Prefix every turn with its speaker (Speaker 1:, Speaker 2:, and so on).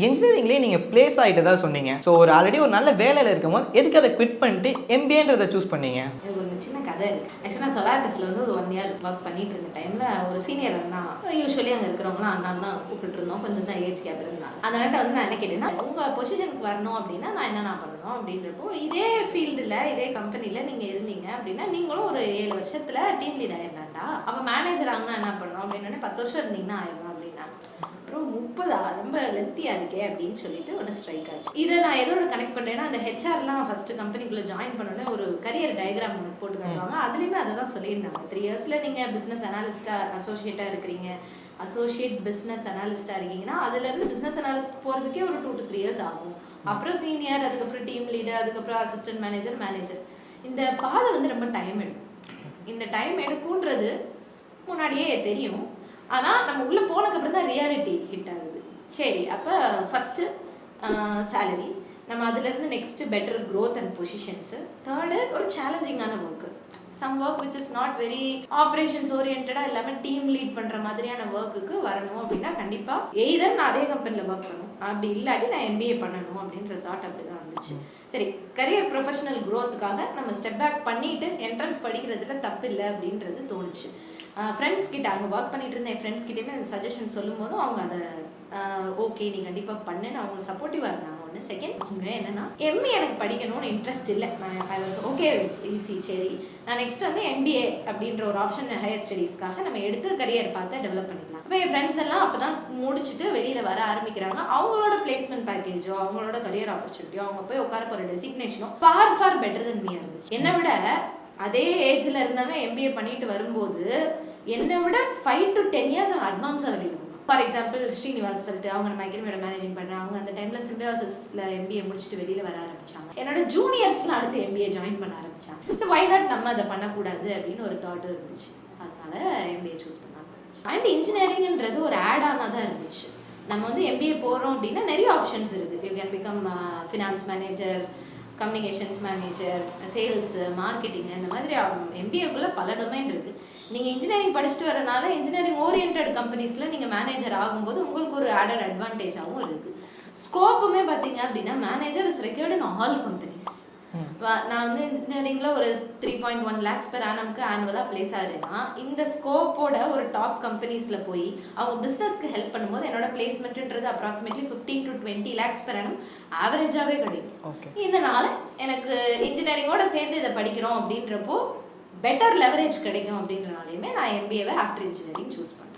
Speaker 1: இன்ஜினியரிங்லேயே நீங்கள் பிளேஸ் ஆகிட்டு தான் சொன்னீங்க. ஸோ ஆல்ரெடி ஒரு நல்ல வேலையில் இருக்கும்போது எதுக்கு அதை குவிட் பண்ணிட்டு எம்பிஏன்றதை சூஸ் பண்ணீங்க?
Speaker 2: எனக்கு ஒரு சின்ன கதை இருக்கு. ஆக்சுவலாக நான் சொலார்டஸில் வந்து ஒரு 1 year ஒர்க் பண்ணிட்டு இருந்த டைமில் ஒரு சீனியர் அண்ணா, யூஸ்வலி அங்கே இருக்கிறவங்களாம் அண்ணா தான் கூப்பிட்டு இருந்தோம். கொஞ்சம் தான் ஏஜ் கேப் இருந்தாங்க. அதனால வந்து நான் என்ன கேட்டேன்னா, உங்கள் பொசிஷனுக்கு வரணும் அப்படின்னா நான் என்னென்ன பண்ணணும் அப்படின்றப்போ, இதே ஃபீல்டில் இதே கம்பெனியில் நீங்கள் இருந்தீங்க அப்படின்னா நீங்களும் ஒரு 7 வருஷத்தில் டீம் லீட் ஆயிடலாம்டா. அப்போ மேனேஜர் ஆகுனா என்ன பண்ணணும் அப்படின்னு 10 வருஷம் இருந்தீங்கன்னா ஆயிடும் அப்படின்னா. அப்புறம் 30 ரொம்ப லென்த்தியா இருக்கே அப்படின்னு சொல்லிட்டு ஒன்று ஸ்ட்ரைக் ஆச்சு. இதை நான் எதோட கனெக்ட் பண்றேன்னா, அந்த ஹெச்ஆர்லாம் ஃபர்ஸ்ட் கம்பெனிக்குள்ள ஜாயின் பண்ணோன்னே ஒரு கரியர் டயக்ராம் ஒன்று போட்டு காட்டுவாங்க. அதுலேயுமே அதை தான் சொல்லியிருந்தாங்க. 3 yearsல நீங்க பிசினஸ் அனாலிஸ்டா அசோசியேட்டா இருக்கிறீங்க, அசோசியேட் பிசினஸ் அனாலிஸ்டா இருக்கீங்கன்னா அதுல இருந்து பிசினஸ் அனாலிஸ்ட் போறதுக்கே ஒரு 2 to 3 years ஆகும். அப்புறம் சீனியர், அதுக்கப்புறம் டீம் லீடர், அதுக்கப்புறம் அசிஸ்டன்ட் மேனேஜர். இந்த பாதை வந்து ரொம்ப டைம் எடுக்கும். இந்த டைம் எடுக்கும்ன்றது முன்னாடியே தெரியும். ஆனா நம்ம உள்ள போனதுக்கு அப்புறம் தான் ரியாலிட்டி ஹிட் ஆகுது. சரி, அப்ப ஃபர்ஸ்ட் சேலரி, நம்ம அதுல இருந்து next better growth and positions, third ஒரு சேலஞ்சிங்கான work, some work which is not very operations oriented இல்லாம டீம் லீட் பண்ற மாதிரியான ஒர்க்குக்கு வரணும் அப்படின்னா கண்டிப்பா எய்தர் நான் அதே கம்பெனில ஒர்க் பண்ணணும், அப்படி இல்லாட்டி நான் எம்பிஏ பண்ணணும் அப்படின்ற தாட் அப்படிதான் வந்துச்சு. சரி, கரியர் ப்ரொஃபஷனல் க்ரோத்துக்காக நம்ம ஸ்டெப் பேக் பண்ணிட்டு என்ட்ரன்ஸ் படிக்கிறதுல தப்பு இல்லை அப்படின்றது தோணுச்சு. ஃப்ரெண்ட்ஸ் கிட்ட அங்கே ஒர்க் பண்ணிட்டு இருந்த என் ஃப்ரெண்ட்ஸ் கிட்டேயுமே அந்த சஜஷன் சொல்லும் போதும் அவங்க அதை ஓகே நீ கண்டிப்பாக பண்ணுன்னு அவங்க சப்போர்ட்டிவாக இருந்தாங்க. ஒன்று செகண்ட், அவங்க என்னன்னா எம்ஏ எனக்கு படிக்கணும்னு இன்ட்ரெஸ்ட் இல்லை. ஓகே ஈஸி, சரி நான் நெக்ஸ்ட் வந்து எம்பிஏ அப்படின்ற ஒரு ஆப்ஷன் ஹையர் ஸ்டடீஸ்க்காக நம்ம எடுத்து கரியர் பார்த்து டெவலப் பண்ணிக்கலாம். இப்போ என் ஃப்ரெண்ட்ஸ் எல்லாம் அப்போ தான் முடிச்சுட்டு வெளியில் வர ஆரம்பிக்கிறாங்க. அவங்களோட பிளேஸ்மெண்ட் பேக்கேஜோ அவங்களோட கரியர் ஆப்பர்ச்சுனிட்டியோ அவங்க போய் உட்கார போகிற டெசிக்னேஷனோ ஃபார் பெட்டர் தென் மீ இருந்துச்சு. என்னை விட அதே ஏஜ்ல இருந்தாலும் எம்பிஏ பண்ணிட்டு வரும்போது என்னை விட 5 to 10 years அட்வான்ஸா வெளியிடும். ஃபார் எக்ஸாம்பிள் ஸ்ரீனிவாஸ் சொல்லிட்டு அவங்க நம்ம அகாடமியோட மேனேஜிங் பண்றாங்க. அவங்க அந்த டைம்ல சிம்பியாசிஸ்ல எம்பிஏ முடிச்சுட்டு வெளியில வர ஆரம்பிச்சாங்க. என்னோட ஜூனியர்ஸ்லாம் அடுத்து எம்பிஏ ஜாயின் பண்ண ஆரம்பிச்சாங்க. ஸோ வை நாட் நம்ம அதை பண்ணக்கூடாது அப்படின்னு ஒரு தாட் இருந்துச்சு. அதனால எம்பிஏ சூஸ் பண்ண ஆரம்பிச்சு. அண்ட் இன்ஜினியரிங்ன்றது ஒரு ஆட் ஆனா தான் இருந்துச்சு. நம்ம வந்து எம்பிஏ போறோம் அப்படின்னா நிறைய ஆப்ஷன்ஸ் இருக்கு. You can become finance manager, communications manager, sales, marketing, இந்த மாதிரி எம்பிஏக்குள்ள பல டொமைன் இருக்கு. நீங்க இன்ஜினியரிங் படிச்சுட்டு வரனால இன்ஜினியரிங் ஓரியன்டட் கம்பெனிஸ்ல நீங்க மேனேஜர் ஆகும்போது உங்களுக்கு ஒரு ஆடட் அட்வான்டேஜாகவும் இருக்கு. ஸ்கோப்புமே பாத்தீங்க அப்படின்னா manager is required in all companies. நான் வந்து இன்ஜினியரிங்ல ஒரு 3.1 lakhs per annumக்கு ஆனுவலா பிளேஸ் ஆகுறேன்னா இந்த ஸ்கோப்போட ஒரு டாப் கம்பெனிஸ்ல போய் அவங்க பிசினஸ்க்கு ஹெல்ப் பண்ணும்போது என்னோட பிளேஸ்மெண்ட்ன்றது approximately 15 to 20 lakhs per annum ஆவரேஜாவே கிடைக்கும். இதனால எனக்கு இன்ஜினியரிங்கோட சேர்ந்து இதை படிக்கிறோம் அப்படின்றப்போ பெட்டர் லெவரேஜ் கிடைக்கும் அப்படின்றனாலையுமே நான் எம்பிஏவை ஆஃப்டர் இன்ஜினியரிங் சூஸ் பண்ணேன்.